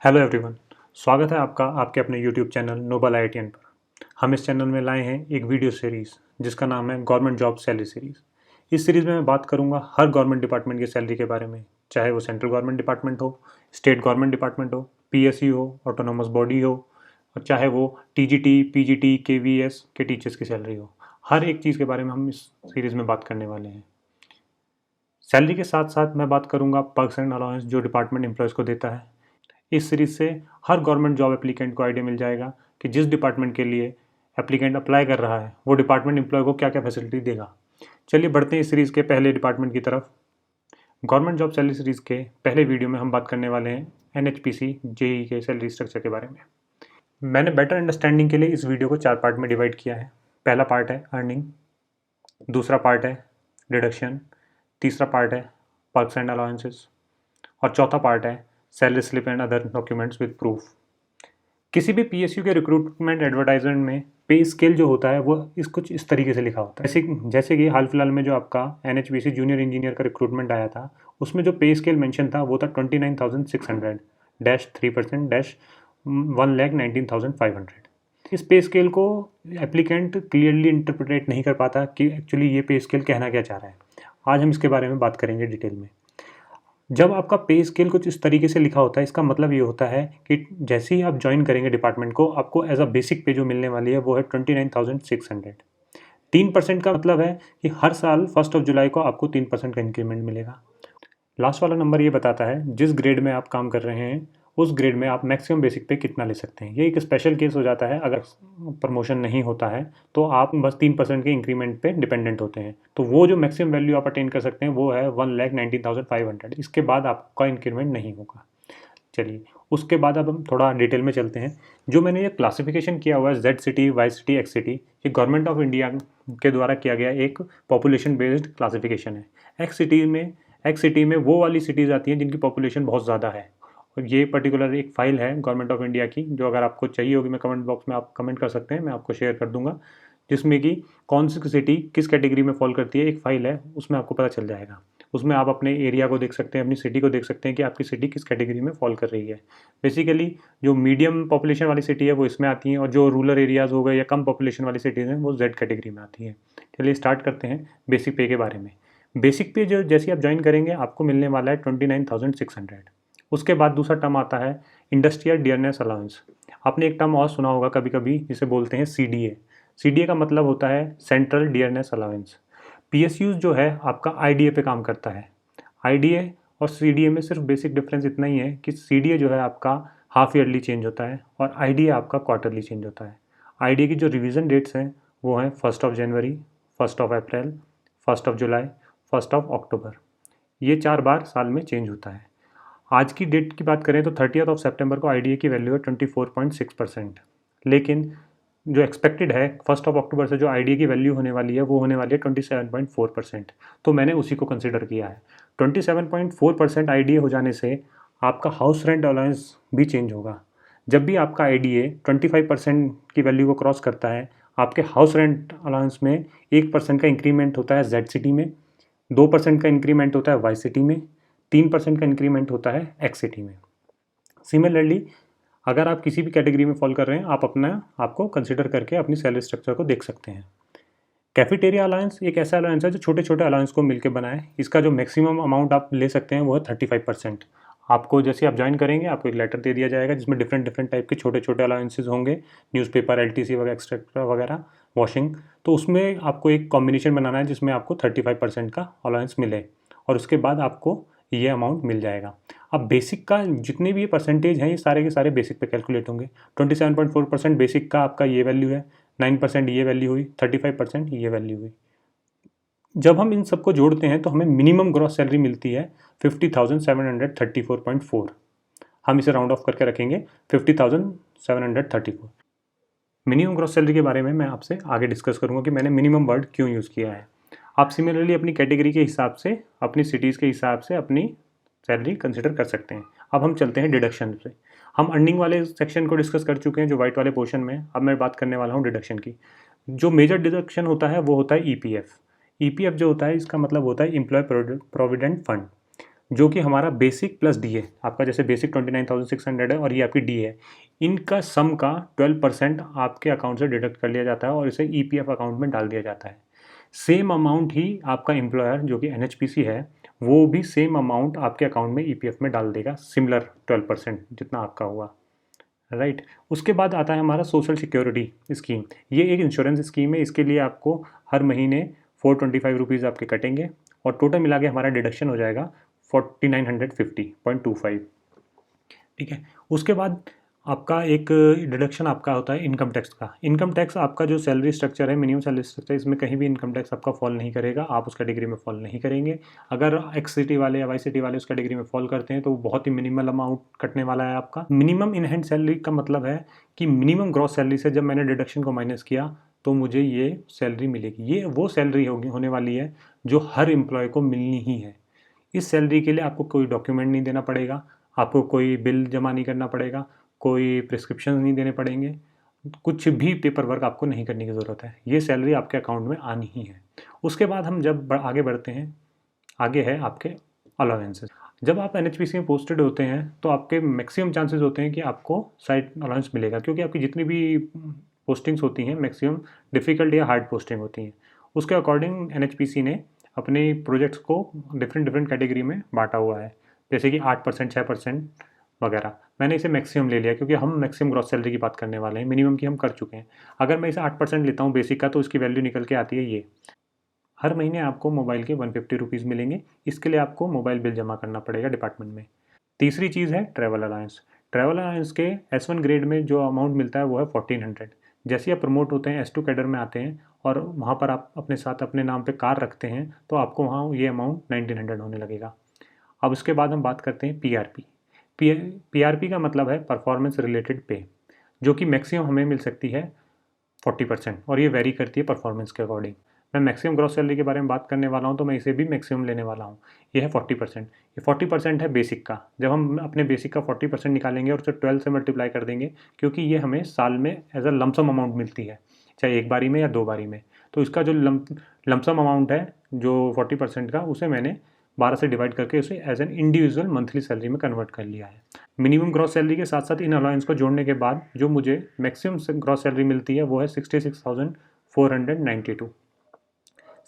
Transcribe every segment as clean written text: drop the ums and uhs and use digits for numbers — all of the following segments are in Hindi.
Hello everyone. स्वागत है आपका आपके अपने यूट्यूब चैनल नोबल आईआईटीएन पर। हम इस चैनल में लाए हैं एक वीडियो सीरीज़ जिसका नाम है गवर्नमेंट जॉब सैलरी सीरीज़। इस सीरीज़ में मैं बात करूंगा हर गवर्नमेंट डिपार्टमेंट की सैलरी के बारे में, चाहे वो सेंट्रल गवर्नमेंट डिपार्टमेंट हो, स्टेट गवर्नमेंट डिपार्टमेंट हो, पीएसयू हो, ऑटोनोमस बॉडी हो, और चाहे वो टीजीटी, पीजीटी, केवीएस के टीचर्स की सैलरी हो। हर एक चीज़ के बारे में हम इस सीरीज़ में बात करने वाले हैं। सैलरी के साथ साथ मैं बात करूंगा पर्क्स एंड अलाउंस जो डिपार्टमेंट एम्प्लॉयज़ को देता है। इस सीरीज से हर गवर्नमेंट जॉब एप्लीकेंट को आइडिया मिल जाएगा कि जिस डिपार्टमेंट के लिए एप्लीकेंट अप्लाई कर रहा है वो डिपार्टमेंट एम्प्लॉय को क्या क्या फैसिलिटी देगा। चलिए बढ़ते हैं इस सीरीज़ के पहले डिपार्टमेंट की तरफ। गवर्नमेंट जॉब सैलरी सीरीज़ के पहले वीडियो में हम बात करने वाले हैं एनएचपीसी जेई के सैलरी स्ट्रक्चर के बारे में। मैंने बेटर अंडरस्टैंडिंग के लिए इस वीडियो को 4 पार्ट में डिवाइड किया है। पहला पार्ट है अर्निंग, दूसरा पार्ट है डिडक्शन, तीसरा पार्ट है पर्क्स एंड अलाउंसेस और चौथा पार्ट है salary slip and other documents with proof. किसी भी पीएसयू के रिक्रूटमेंट एडवर्टाइजमेंट में पे स्केल जो होता है वो कुछ इस तरीके से लिखा होता है। जैसे कि हाल फिलहाल में जो आपका एनएचपीसी जूनियर इंजीनियर का रिक्रूटमेंट आया था उसमें जो पे स्केल मेंशन था वो था 29,600-3% 1,19,500। इस पे स्केल को एप्लीकेंट क्लियरली इंटरप्रेट नहीं कर पाता कि एक्चुअली ये पे स्केल कहना क्या चाह रहा है। आज हम इसके बारे में बात करेंगे डिटेल में। जब आपका पे स्केल कुछ इस तरीके से लिखा होता है इसका मतलब ये होता है कि जैसे ही आप ज्वाइन करेंगे डिपार्टमेंट को आपको एज अ बेसिक पे जो मिलने वाली है वो है 29,600। 3% का मतलब है कि हर साल 1 जुलाई को आपको 3% का इंक्रीमेंट मिलेगा। लास्ट वाला नंबर ये बताता है जिस ग्रेड में आप काम कर रहे हैं उस ग्रेड में आप मैक्सिमम बेसिक पे कितना ले सकते हैं। ये एक स्पेशल केस हो जाता है, अगर प्रमोशन नहीं होता है तो आप बस 3% के इंक्रीमेंट पे डिपेंडेंट होते हैं। तो वो जो मैक्सिमम वैल्यू आप अटेन कर सकते हैं वो है 1,19,500। इसके बाद आपका इंक्रीमेंट नहीं होगा। चलिए उसके बाद अब हम थोड़ा डिटेल में चलते हैं। जो मैंने ये क्लासिफिकेशन किया हुआ है Z city, Y city, X city, ये गवर्नमेंट ऑफ इंडिया के द्वारा किया गया एक पॉपुलेशन बेस्ड क्लासिफिकेशन है। एक्स सिटी में वो वाली सिटीज़ आती हैं जिनकी पॉपुलेशन बहुत ज़्यादा है। और ये पर्टिकुलर एक फ़ाइल है गवर्नमेंट ऑफ इंडिया की जो अगर आपको चाहिए होगी मैं कमेंट बॉक्स में आप कमेंट कर सकते हैं, मैं आपको शेयर कर दूंगा, जिसमें कि कौन सी सिटी किस कैटेगरी में फॉल करती है एक फ़ाइल है, उसमें आपको पता चल जाएगा। उसमें आप अपने एरिया को देख सकते हैं, अपनी सिटी को देख सकते हैं कि आपकी सिटी किस कैटेगरी में फॉल कर रही है। बेसिकली जो मीडियम पॉपुलेशन वाली सिटी है वो इसमें आती हैं और जो रूरल एरियाज़ हो गए या कम पॉपुलेशन वाली सिटीज़ हैं वो जेड कैटेगरी में आती है। चलिए स्टार्ट करते हैं बेसिक पे के बारे में। बेसिक पे जो जैसे आप ज्वाइन करेंगे आपको मिलने वाला है 29,600। उसके बाद दूसरा टर्म आता है इंडस्ट्रियल डियरनेस अलाउंस। आपने एक टर्म और सुना होगा कभी कभी जिसे बोलते हैं सीडीए। सीडीए का मतलब होता है सेंट्रल डियरनेस अलाउंस। पीएसयूज जो है आपका आईडीए पे काम करता है। आईडीए और सीडीए में सिर्फ बेसिक डिफरेंस इतना ही है कि सीडीए जो है आपका हाफ ईयरली चेंज होता है और आईडीए आपका क्वार्टरली चेंज होता है। आईडीए की जो रिवीजन डेट्स हैं वो हैं 1 जनवरी, 1 अप्रैल, 1 जुलाई, 1 अक्टूबर। ये 4 बार साल में चेंज होता है। आज की डेट की बात करें तो 30 सितंबर को आईडीए की वैल्यू है 24.6%। लेकिन जो एक्सपेक्टेड है 1 अक्टूबर से जो आईडीए की वैल्यू होने वाली है वो होने वाली है 27.4%। तो मैंने उसी को कंसिडर किया है। 27.4% आईडीए हो जाने से आपका हाउस रेंट अलाउंस भी चेंज होगा। जब भी आपका आईडीए 25% की वैल्यू को क्रॉस करता है आपके हाउस रेंट अलाउंस में 1% का इंक्रीमेंट होता है जेड सिटी में, 2% का इंक्रीमेंट होता है वाई सिटी में, 3% का इंक्रीमेंट होता है एक्स सिटी में। सिमिलरली अगर आप किसी भी कैटेगरी में फॉल कर रहे हैं आप अपना आपको कंसिडर करके अपनी सैलरी स्ट्रक्चर को देख सकते हैं। कैफेटेरिया अलाउंस एक ऐसा अलाउंस है जो छोटे छोटे अलाउंस को मिलकर बना है। इसका जो मैक्सिमम अमाउंट आप ले सकते हैं वो है 35%। आपको जैसे आप ज्वाइन करेंगे आपको एक लेटर दे दिया जाएगा जिसमें डिफरेंट डिफरेंट टाइप के छोटे छोटे अलाउंसेस होंगे, न्यूज़पेपर, एलटीसी वगैरह एक्सेट्रा वगैरह, वॉशिंग। तो उसमें आपको एक कॉम्बिनेशन बनाना है जिसमें आपको 35% का अलाउंस मिले और उसके बाद आपको ये अमाउंट मिल जाएगा। अब बेसिक का जितने भी ये परसेंटेज हैं ये सारे के सारे बेसिक पे कैलकुलेट होंगे। 27.4% बेसिक का आपका ये वैल्यू है, 9% ये वैल्यू हुई, 35% ये वैल्यू हुई। जब हम इन सबको जोड़ते हैं तो हमें मिनिमम ग्रॉस सैलरी मिलती है 50,734.4। हम इसे राउंड ऑफ करके रखेंगे 50,734। मिनिमम ग्रॉस सैलरी के बारे में मैं आपसे आगे डिस्कस करूंगा कि मैंने मिनिमम वर्ड क्यों यूज़ किया है। आप सिमिलरली अपनी कैटेगरी के हिसाब से, अपनी सिटीज़ के हिसाब से अपनी सैलरी कंसिडर कर सकते हैं। अब हम चलते हैं डिडक्शन पे। हम अर्निंग वाले सेक्शन को डिस्कस कर चुके हैं जो वाइट वाले पोर्शन में। अब मैं बात करने वाला हूँ डिडक्शन की। जो मेजर डिडक्शन होता है वो होता है ईपीएफ। ईपीएफ जो होता है इसका मतलब होता है एम्प्लॉय प्रोविडेंट फंड। जो कि हमारा बेसिक प्लस डी है। आपका जैसे बेसिक 29,600 है और ये आपकी डी है, इनका सम का 12% आपके अकाउंट से डिडक्ट कर लिया जाता है और इसे ईपीएफ अकाउंट में डाल दिया जाता है। सेम अमाउंट ही आपका एम्प्लॉयर जो कि एनएचपीसी है वो भी सेम अमाउंट आपके अकाउंट में ईपीएफ में डाल देगा, सिमिलर 12% जितना आपका हुआ, राइट। उसके बाद आता है हमारा सोशल सिक्योरिटी स्कीम। ये एक इंश्योरेंस स्कीम है, इसके लिए आपको हर महीने 425 रुपीज़ आपके कटेंगे और टोटल मिला के हमारा डिडक्शन हो जाएगा 4950.25। ठीक है। उसके बाद आपका एक डिडक्शन आपका होता है इनकम टैक्स का। इनकम टैक्स आपका जो सैलरी स्ट्रक्चर है, मिनिमम सैलरी स्ट्रक्चर, इसमें कहीं भी इनकम टैक्स आपका फॉल नहीं करेगा, आप उस कैटेगरी में फॉल नहीं करेंगे। अगर एक्स सिटी वाले या वाई सिटी वाले उस कैटेगरी में फॉल करते हैं तो वो बहुत ही मिनिमल अमाउंट कटने वाला है आपका। मिनिमम इन हैंड सैलरी का मतलब है कि मिनिमम ग्रॉस सैलरी से जब मैंने डिडक्शन को माइनस किया तो मुझे ये सैलरी मिलेगी। ये वो सैलरी होगी होने वाली है जो हर एम्प्लॉय को मिलनी ही है। इस सैलरी के लिए आपको कोई डॉक्यूमेंट नहीं देना पड़ेगा, आपको कोई बिल जमा नहीं करना पड़ेगा, कोई प्रिस्क्रिप्शन नहीं देने पड़ेंगे, कुछ भी पेपर वर्क आपको नहीं करने की ज़रूरत है। ये सैलरी आपके अकाउंट में आनी ही है। उसके बाद हम जब आगे बढ़ते हैं, आगे है आपके अलाउंसेस। जब आप एनएचपीसी में पोस्टेड होते हैं तो आपके मैक्सिमम चांसेस होते हैं कि आपको साइट अलाउंस मिलेगा, क्योंकि आपकी जितनी भी पोस्टिंग्स होती हैं मैक्सिमम डिफ़िकल्ट या हार्ड पोस्टिंग होती हैं। उसके अकॉर्डिंग एनएचपीसी ने अपने प्रोजेक्ट्स को डिफरेंट डिफरेंट कैटेगरी में बांटा हुआ है, जैसे कि 8%, 6% वगैरह। मैंने इसे मैक्सिमम ले लिया क्योंकि हम मैक्सिमम ग्रॉस सैलरी की बात करने वाले हैं, मिनिमम की हम कर चुके हैं। अगर मैं इसे 8% लेता हूँ बेसिक का तो इसकी वैल्यू निकल के आती है ये। हर महीने आपको मोबाइल के 150 रुपीज़ मिलेंगे, इसके लिए आपको मोबाइल बिल जमा करना पड़ेगा डिपार्टमेंट में। तीसरी चीज़ है ट्रैवल अलाउंस। ट्रैवल अलाउंस के S1 ग्रेड में जो अमाउंट मिलता है वो है 1400। जैसे ही आप प्रमोट होते हैं S2 कैडर में आते हैं और वहाँ पर आप अपने साथ अपने नाम पे कार रखते हैं तो आपको वहाँ ये अमाउंट 1900 होने लगेगा। अब उसके बाद हम बात करते हैं पीआरपी। पीआरपी का मतलब है परफॉर्मेंस रिलेटेड पे, जो कि मैक्सिमम हमें मिल सकती है 40% और ये वेरी करती है परफॉर्मेंस के अकॉर्डिंग। मैं मैक्सिमम ग्रॉस सैलरी के बारे में बात करने वाला हूँ तो मैं इसे भी मैक्सिमम लेने वाला हूँ। ये है 40%। ये 40% है बेसिक का। जब हम अपने बेसिक का 40% निकालेंगे और उसे 12 से मल्टीप्लाई कर देंगे, क्योंकि ये हमें साल में एज अ लमसम अमाउंट मिलती है, चाहे एक बारी में या दो बारी में। तो इसका जो लमसम अमाउंट है जो 40% का, उसे मैंने 12 से डिवाइड करके उसे as an individual monthly salary में कन्वर्ट कर लिया है। मिनिमम ग्रॉस सैलरी के साथ साथ इन अलाउंस को जोड़ने के बाद जो मुझे मैक्सिमम ग्रॉस सैलरी मिलती है वो है 66,492।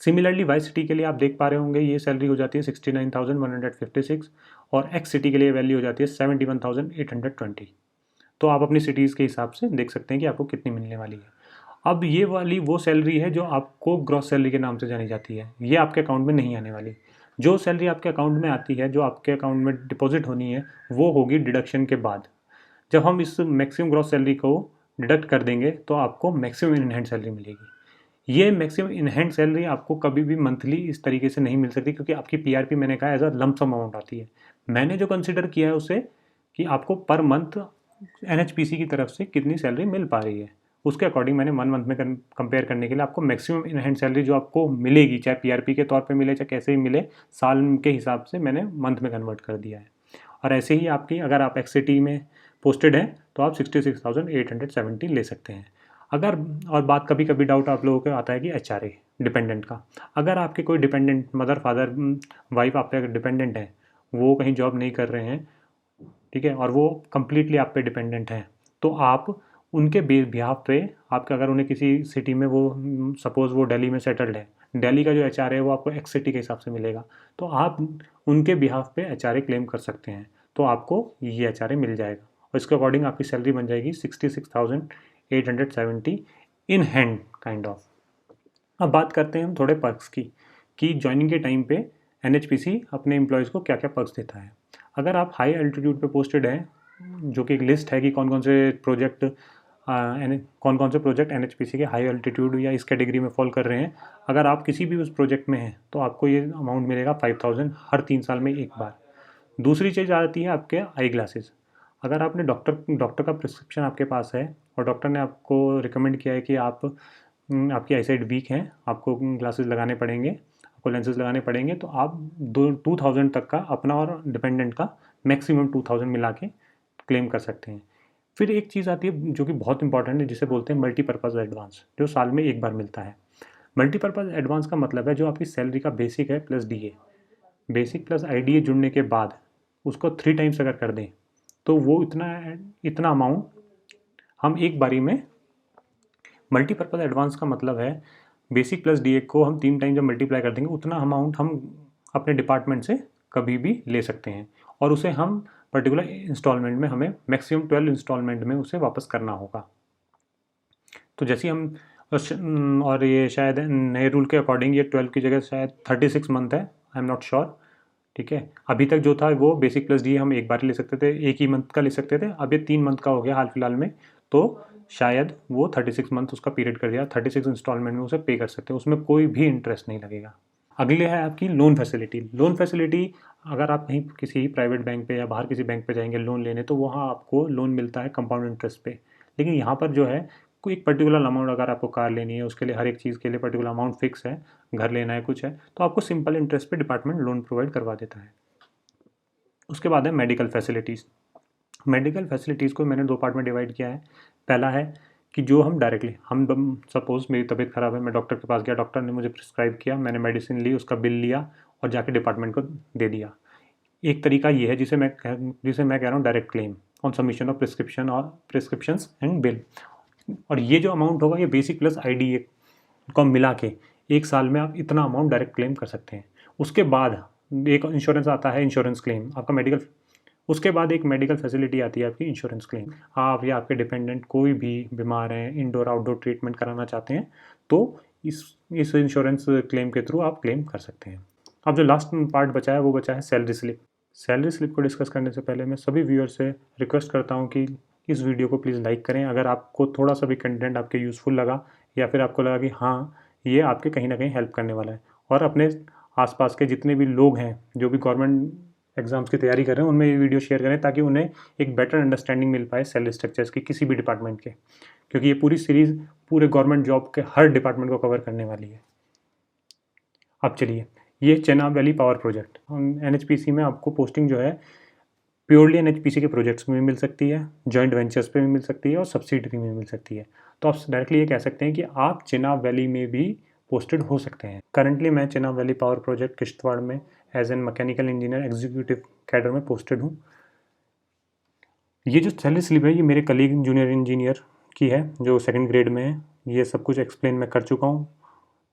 सिमिलरली वाई सिटी के लिए आप देख पा रहे होंगे ये सैलरी हो जाती है 69,156 और एक्स सिटी के लिए वैल्यू हो जाती है 71,820। तो आप अपनी सिटीज़ के हिसाब से देख सकते हैं कि आपको कितनी मिलने वाली है। अब ये वाली वो सैलरी है जो आपको ग्रॉस सैलरी के नाम से जानी जाती है, ये आपके अकाउंट में नहीं आने वाली। जो सैलरी आपके अकाउंट में आती है, जो आपके अकाउंट में डिपॉजिट होनी है, वो होगी डिडक्शन के बाद। जब हम इस मैक्सिमम ग्रॉस सैलरी को डिडक्ट कर देंगे तो आपको मैक्सिमम इन हैंड सैलरी मिलेगी। ये मैक्सिमम इन हैंड सैलरी आपको कभी भी मंथली इस तरीके से नहीं मिल सकती, क्योंकि आपकी पीआरपी मैंने कहा एज अ लमसम अमाउंट आती है। मैंने जो कंसिडर किया है उसे कि आपको पर मंथ एनएचपीसी की तरफ से कितनी सैलरी मिल पा रही है, उसके अकॉर्डिंग मैंने 1 मंथ में कंपेयर करने के लिए आपको मैक्सिमम इन हैंड सैलरी जो आपको मिलेगी, चाहे पीआरपी के तौर पे मिले चाहे कैसे ही मिले, साल के हिसाब से मैंने मंथ में कन्वर्ट कर दिया है। और ऐसे ही आपकी अगर आप एक्ससिटी में पोस्टेड हैं तो आप 66,870 ले सकते हैं। अगर और बात कभी कभी डाउट आप लोगों को आता है कि एचआरए डिपेंडेंट का। अगर आपके कोई डिपेंडेंट मदर फादर वाइफ आप पे अगर डिपेंडेंट है, वो कहीं जॉब नहीं कर रहे हैं, ठीक है, और वो कम्प्लीटली आप पे डिपेंडेंट हैं, तो आप उनके बिहाफ पे आपके अगर उन्हें किसी सिटी में वो सपोज़ वो दिल्ली में सेटल्ड है, दिल्ली का जो एचआरए है वो आपको एक्स सिटी के हिसाब से मिलेगा, तो आप उनके बिहाफ पे एचआरए क्लेम कर सकते हैं, तो आपको ये एचआरए मिल जाएगा और इसके अकॉर्डिंग आपकी सैलरी बन जाएगी 66,870 इन हैंड काइंड ऑफ। अब बात करते हैं हम थोड़े पर्क्स की, कि ज्वाइनिंग के टाइम पे एनएचपीसी अपने एम्प्लॉयज़ को क्या क्या पर्क्स देता है। अगर आप हाई एल्टीट्यूड पे पोस्टेड हैं, जो कि एक लिस्ट है कि कौन कौन से प्रोजेक्ट एनएचपीसी के हाई एल्टीट्यूड या इस कैटेगरी में फॉल कर रहे हैं, अगर आप किसी भी उस प्रोजेक्ट में हैं तो आपको ये अमाउंट मिलेगा 5,000 हर 3 साल में एक बार। दूसरी चीज़ आती है आपके आई ग्लासेस। अगर आपने डॉक्टर का प्रिस्क्रिप्शन आपके पास है और डॉक्टर ने आपको रिकमेंड किया है कि आपकी आईसाइट वीक है, आपको ग्लासेस लगाने पड़ेंगे, आपको लेंसेज लगाने पड़ेंगे, तो आप 2,000 तक का अपना और डिपेंडेंट का मैक्सिमम 2,000 मिला के क्लेम कर सकते हैं। फिर एक चीज़ आती है जो कि बहुत इंपॉर्टेंट है, जिसे बोलते हैं मल्टीपर्पज़ एडवांस, जो साल में एक बार मिलता है। मल्टीपर्पज़ एडवांस का मतलब है जो आपकी सैलरी का बेसिक है plus DA, basic plus IDA जुड़ने के बाद उसको 3 टाइम्स अगर कर दें तो वो इतना अमाउंट हम एक बारी में, मल्टीपर्पज़ एडवांस का मतलब है बेसिक प्लस डीए को हम 3 टाइम जब मल्टीप्लाई कर देंगे उतना अमाउंट हम अपने डिपार्टमेंट से कभी भी ले सकते हैं, और उसे हम पर्टिकुलर इंस्टॉलमेंट में, हमें मैक्सिमम 12 इंस्टॉलमेंट में उसे वापस करना होगा। तो जैसे हम और ये शायद नए रूल के अकॉर्डिंग ये 12 की जगह शायद 36 मंथ है, आई एम नॉट श्योर। ठीक है, अभी तक जो था वो बेसिक प्लस डी हम एक बार ले सकते थे, एक ही मंथ का ले सकते थे, अब ये 3 मंथ का हो गया हाल फिलहाल में, तो शायद वो 36 मंथ उसका पीरियड कर दिया, 36 इंस्टॉलमेंट में उसे पे कर सकते हैं, उसमें कोई भी इंटरेस्ट नहीं लगेगा। अगले है आपकी लोन फैसिलिटी। लोन फैसिलिटी, अगर आप कहीं किसी प्राइवेट बैंक पे या बाहर किसी बैंक पे जाएंगे लोन लेने तो वहाँ आपको लोन मिलता है कंपाउंड इंटरेस्ट पे, लेकिन यहाँ पर जो है कोई एक पर्टिकुलर अमाउंट, अगर आपको कार लेनी है उसके लिए हर एक चीज़ के लिए पर्टिकुलर अमाउंट फिक्स है, घर लेना है कुछ है तो आपको सिंपल इंटरेस्ट पे डिपार्टमेंट लोन प्रोवाइड करवा देता है। उसके बाद है मेडिकल फैसिलिटीज़। मेडिकल फैसिलिटीज़ को मैंने 2 पार्ट में डिवाइड किया है। पहला है कि जो हम डायरेक्टली, हम सपोज़ मेरी तबीयत ख़राब है, मैं डॉक्टर के पास गया, डॉक्टर ने मुझे प्रिस्क्राइब किया, मैंने मेडिसिन ली, उसका बिल लिया और जाके डिपार्टमेंट को दे दिया। एक तरीका ये है जिसे मैं कह रहा हूँ direct claim on submission of prescription और प्रिस्क्रिप्शंस एंड बिल। और ये जो अमाउंट होगा ये बेसिक प्लस आईडीए को मिला के एक साल में आप इतना अमाउंट डायरेक्ट क्लेम कर सकते हैं। उसके बाद एक इंश्योरेंस आता है, इंश्योरेंस क्लेम आपका मेडिकल, उसके बाद एक मेडिकल फैसिलिटी आती है आपकी इंश्योरेंस क्लेम। आप या आपके डिपेंडेंट कोई भी बीमार हैं, इंडोर आउटडोर ट्रीटमेंट कराना चाहते हैं तो इस इंश्योरेंस क्लेम के थ्रू आप क्लेम कर सकते हैं। अब जो लास्ट पार्ट बचा है वो बचा है सैलरी स्लिप। सैलरी स्लिप को डिस्कस करने से पहले मैं सभी व्यूअर से रिक्वेस्ट करता हूँ कि इस वीडियो को प्लीज़ लाइक करें अगर आपको थोड़ा सा भी कंटेंट आपके यूज़फुल लगा, या फिर आपको लगा कि हाँ ये आपके कहीं ना कहीं हेल्प करने वाला है, और अपने आसपास के जितने भी लोग हैं जो भी गवर्नमेंट एग्जाम्स की तैयारी कर रहे हैं उनमें ये वीडियो शेयर करें ताकि उन्हें एक बेटर अंडरस्टैंडिंग मिल पाए सैलरी स्ट्रक्चर्स की किसी भी डिपार्टमेंट के, क्योंकि ये पूरी सीरीज़ पूरे गवर्नमेंट जॉब के हर डिपार्टमेंट को कवर करने वाली है। अब चलिए, ये Chenab valley power project, NHPC में आपको पोस्टिंग जो है प्योरली एनएचपीसी के प्रोजेक्ट्स में भी मिल सकती है, जॉइंट वेंचर्स पे भी मिल सकती है और सब्सिडरी में भी मिल सकती है। तो आप डायरेक्टली ये कह सकते हैं कि आप चेनाब वैली में भी पोस्टेड हो सकते हैं। करंटली मैं Chenab valley power project Kishtwar में as an mechanical engineer executive cadre में पोस्टेड हूँ। ये जो सैलरी स्लिप है ये मेरे कलीग जूनियर इंजीनियर की है जो 2nd ग्रेड में है। ये सब कुछ एक्सप्लेन मैं कर चुका हूँ।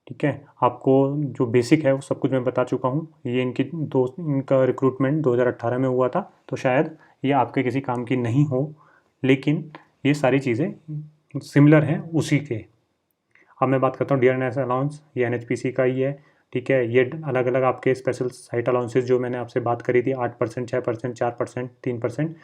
ठीक है, आपको जो बेसिक है वो सब कुछ मैं बता चुका हूँ। ये इनका रिक्रूटमेंट 2018 में हुआ था, तो शायद ये आपके किसी काम की नहीं हो, लेकिन ये सारी चीज़ें सिमिलर हैं उसी के। अब मैं बात करता हूँ डियरनेस अलाउंस, ये एनएचपीसी का ही है। ठीक है, ये अलग अलग आपके स्पेशल साइट अलाउंसेस जो मैंने आपसे बात करी थी 8%, 6%, 4%, 3%,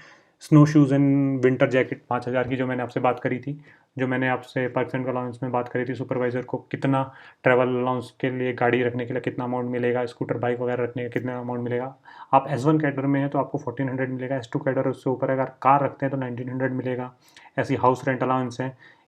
snow shoes and winter jacket 5,000 की जो मैंने आपसे बात करी थी, जो मैंने आपसे परसेंट अलाउंस में बात करी थी, सुपरवाइज़र को कितना ट्रैवल अलाउंस के लिए गाड़ी रखने के लिए कितना अमाउंट मिलेगा, स्कूटर बाइक वगैरह रखने का कितना अमाउंट मिलेगा। आप S1 कैडर में हैं तो आपको 1400 मिलेगा, S2 कैडर उससे ऊपर अगर कार रखते हैं तो 1900 मिलेगा। ऐसी हाउस रेंट अलाउंस है,